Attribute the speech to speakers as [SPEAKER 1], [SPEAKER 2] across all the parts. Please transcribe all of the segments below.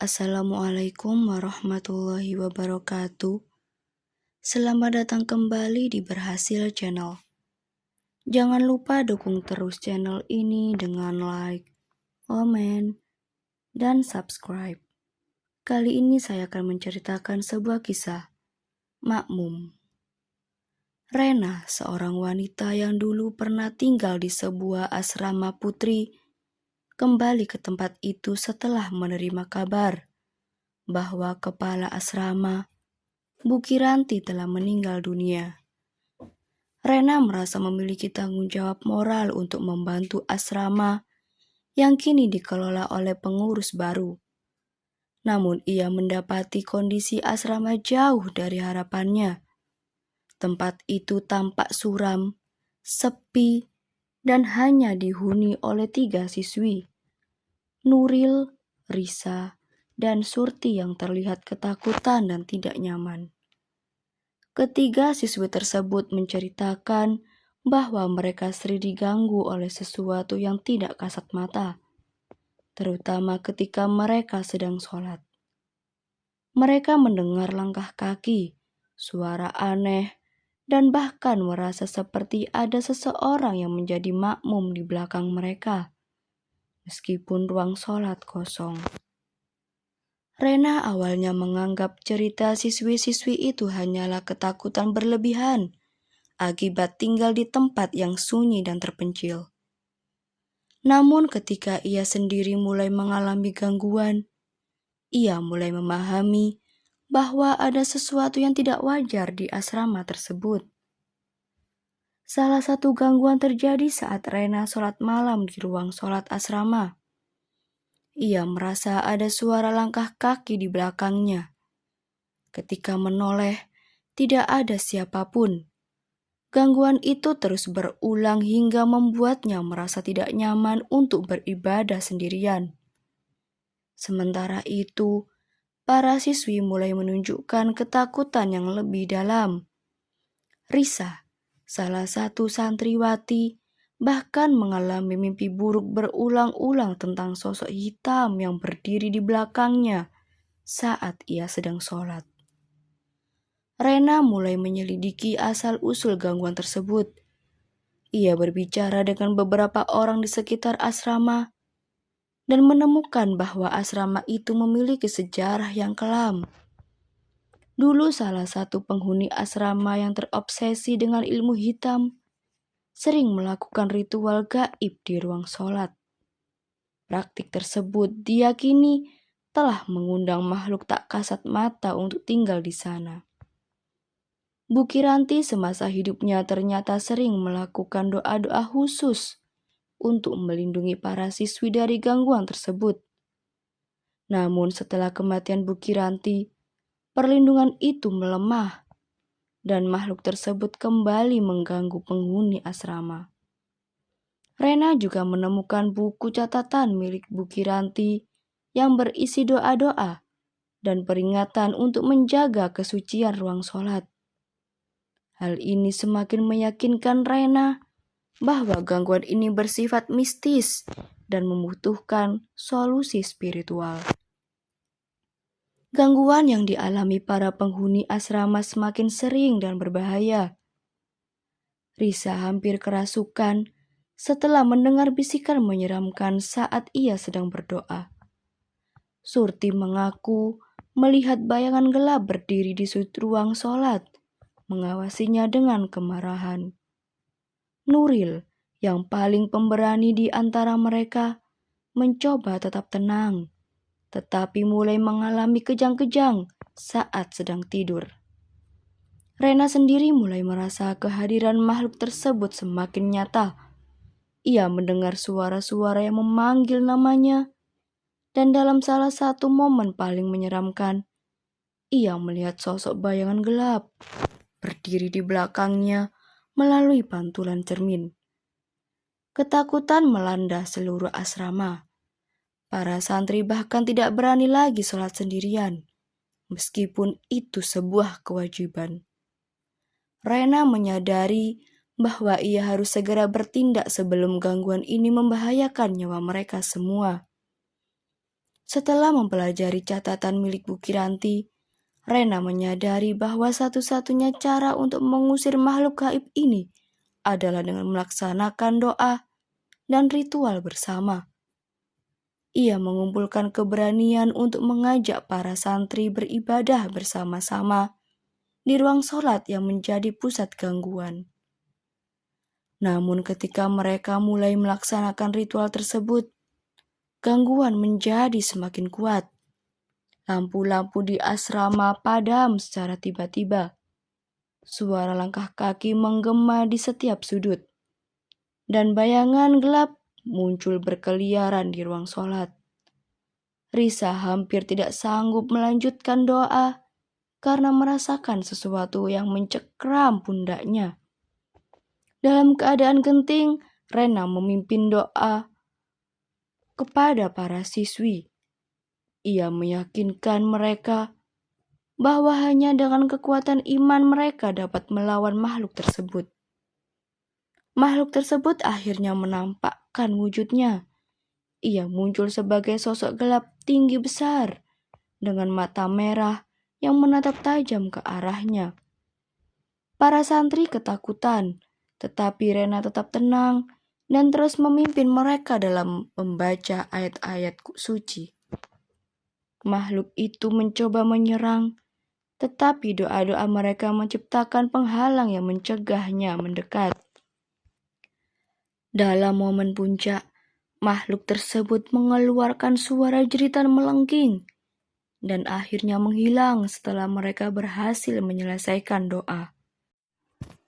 [SPEAKER 1] Assalamualaikum warahmatullahi wabarakatuh. Selamat datang kembali di Berhasil Channel. Jangan lupa dukung terus channel ini dengan like, komen, dan subscribe. Kali ini saya akan menceritakan sebuah kisah Makmum. Rena, seorang wanita yang dulu pernah tinggal di sebuah asrama putri, kembali ke tempat itu setelah menerima kabar bahwa kepala asrama, Bu Kiranti, telah meninggal dunia. Rena merasa memiliki tanggung jawab moral untuk membantu asrama yang kini dikelola oleh pengurus baru. Namun ia mendapati kondisi asrama jauh dari harapannya. Tempat itu tampak suram, sepi, dan hanya dihuni oleh 3 siswi. Nuril, Risa, dan Surti yang terlihat ketakutan dan tidak nyaman. Ketiga siswi tersebut menceritakan bahwa mereka sering diganggu oleh sesuatu yang tidak kasat mata, terutama ketika mereka sedang sholat. Mereka mendengar langkah kaki, suara aneh, dan bahkan merasa seperti ada seseorang yang menjadi makmum di belakang mereka, meskipun ruang sholat kosong. Rena awalnya menganggap cerita siswi-siswi itu hanyalah ketakutan berlebihan akibat tinggal di tempat yang sunyi dan terpencil. Namun ketika ia sendiri mulai mengalami gangguan, ia mulai memahami bahwa ada sesuatu yang tidak wajar di asrama tersebut. Salah satu gangguan terjadi saat Rena sholat malam di ruang sholat asrama. Ia merasa ada suara langkah kaki di belakangnya. Ketika menoleh, tidak ada siapapun. Gangguan itu terus berulang hingga membuatnya merasa tidak nyaman untuk beribadah sendirian. Sementara itu, para siswi mulai menunjukkan ketakutan yang lebih dalam. Risa, salah satu santriwati, bahkan mengalami mimpi buruk berulang-ulang tentang sosok hitam yang berdiri di belakangnya saat ia sedang sholat. Rena mulai menyelidiki asal-usul gangguan tersebut. Ia berbicara dengan beberapa orang di sekitar asrama dan menemukan bahwa asrama itu memiliki sejarah yang kelam. Dulu salah satu penghuni asrama yang terobsesi dengan ilmu hitam sering melakukan ritual gaib di ruang sholat. Praktik tersebut diyakini telah mengundang makhluk tak kasat mata untuk tinggal di sana. Bu Kiranti semasa hidupnya ternyata sering melakukan doa-doa khusus untuk melindungi para siswi dari gangguan tersebut. Namun setelah kematian Bu Kiranti, perlindungan itu melemah dan makhluk tersebut kembali mengganggu penghuni asrama. Rena juga menemukan buku catatan milik Bu Kiranti yang berisi doa-doa dan peringatan untuk menjaga kesucian ruang sholat. Hal ini semakin meyakinkan Rena bahwa gangguan ini bersifat mistis dan membutuhkan solusi spiritual. Gangguan yang dialami para penghuni asrama semakin sering dan berbahaya. Risa hampir kerasukan setelah mendengar bisikan menyeramkan saat ia sedang berdoa. Surti mengaku melihat bayangan gelap berdiri di sudut ruang sholat, mengawasinya dengan kemarahan. Nuril, yang paling pemberani di antara mereka, mencoba tetap tenang, tetapi mulai mengalami kejang-kejang saat sedang tidur. Rena sendiri mulai merasa kehadiran makhluk tersebut semakin nyata. Ia mendengar suara-suara yang memanggil namanya, dan dalam salah satu momen paling menyeramkan, ia melihat sosok bayangan gelap berdiri di belakangnya melalui pantulan cermin. Ketakutan melanda seluruh asrama. Para santri bahkan tidak berani lagi sholat sendirian, meskipun itu sebuah kewajiban. Rena menyadari bahwa ia harus segera bertindak sebelum gangguan ini membahayakan nyawa mereka semua. Setelah mempelajari catatan milik Bu Kiranti, Rena menyadari bahwa satu-satunya cara untuk mengusir makhluk gaib ini adalah dengan melaksanakan doa dan ritual bersama. Ia mengumpulkan keberanian untuk mengajak para santri beribadah bersama-sama di ruang sholat yang menjadi pusat gangguan. Namun ketika mereka mulai melaksanakan ritual tersebut, gangguan menjadi semakin kuat. Lampu-lampu di asrama padam secara tiba-tiba. Suara langkah kaki menggema di setiap sudut. Dan bayangan gelap muncul berkeliaran di ruang sholat. Risa hampir tidak sanggup melanjutkan doa karena merasakan sesuatu yang mencekram pundaknya. Dalam keadaan genting, Rena memimpin doa kepada para siswi. Ia meyakinkan mereka bahwa hanya dengan kekuatan iman mereka dapat melawan makhluk tersebut. Makhluk tersebut akhirnya menampakkan wujudnya. Ia muncul sebagai sosok gelap tinggi besar dengan mata merah yang menatap tajam ke arahnya. Para santri ketakutan, tetapi Rena tetap tenang dan terus memimpin mereka dalam membaca ayat-ayat suci. Makhluk itu mencoba menyerang, tetapi doa-doa mereka menciptakan penghalang yang mencegahnya mendekat. Dalam momen puncak, makhluk tersebut mengeluarkan suara jeritan melengking dan akhirnya menghilang setelah mereka berhasil menyelesaikan doa.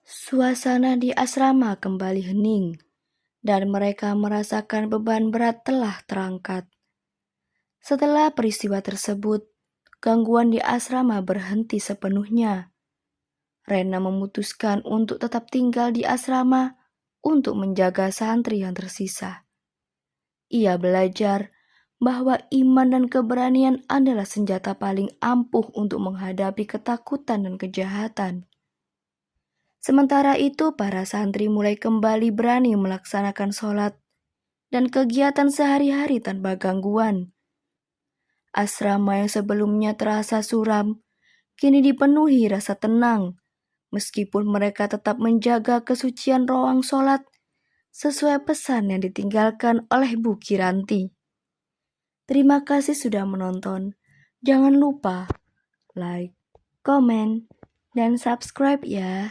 [SPEAKER 1] Suasana di asrama kembali hening dan mereka merasakan beban berat telah terangkat. Setelah peristiwa tersebut, gangguan di asrama berhenti sepenuhnya. Rena memutuskan untuk tetap tinggal di asrama untuk menjaga santri yang tersisa. Ia belajar bahwa iman dan keberanian adalah senjata paling ampuh untuk menghadapi ketakutan dan kejahatan. Sementara itu, para santri mulai kembali berani melaksanakan sholat dan kegiatan sehari-hari tanpa gangguan. Asrama yang sebelumnya terasa suram, kini dipenuhi rasa tenang, meskipun mereka tetap menjaga kesucian ruang sholat sesuai pesan yang ditinggalkan oleh Bu Kiranti. Terima kasih sudah menonton. Jangan lupa like, komen, dan subscribe ya.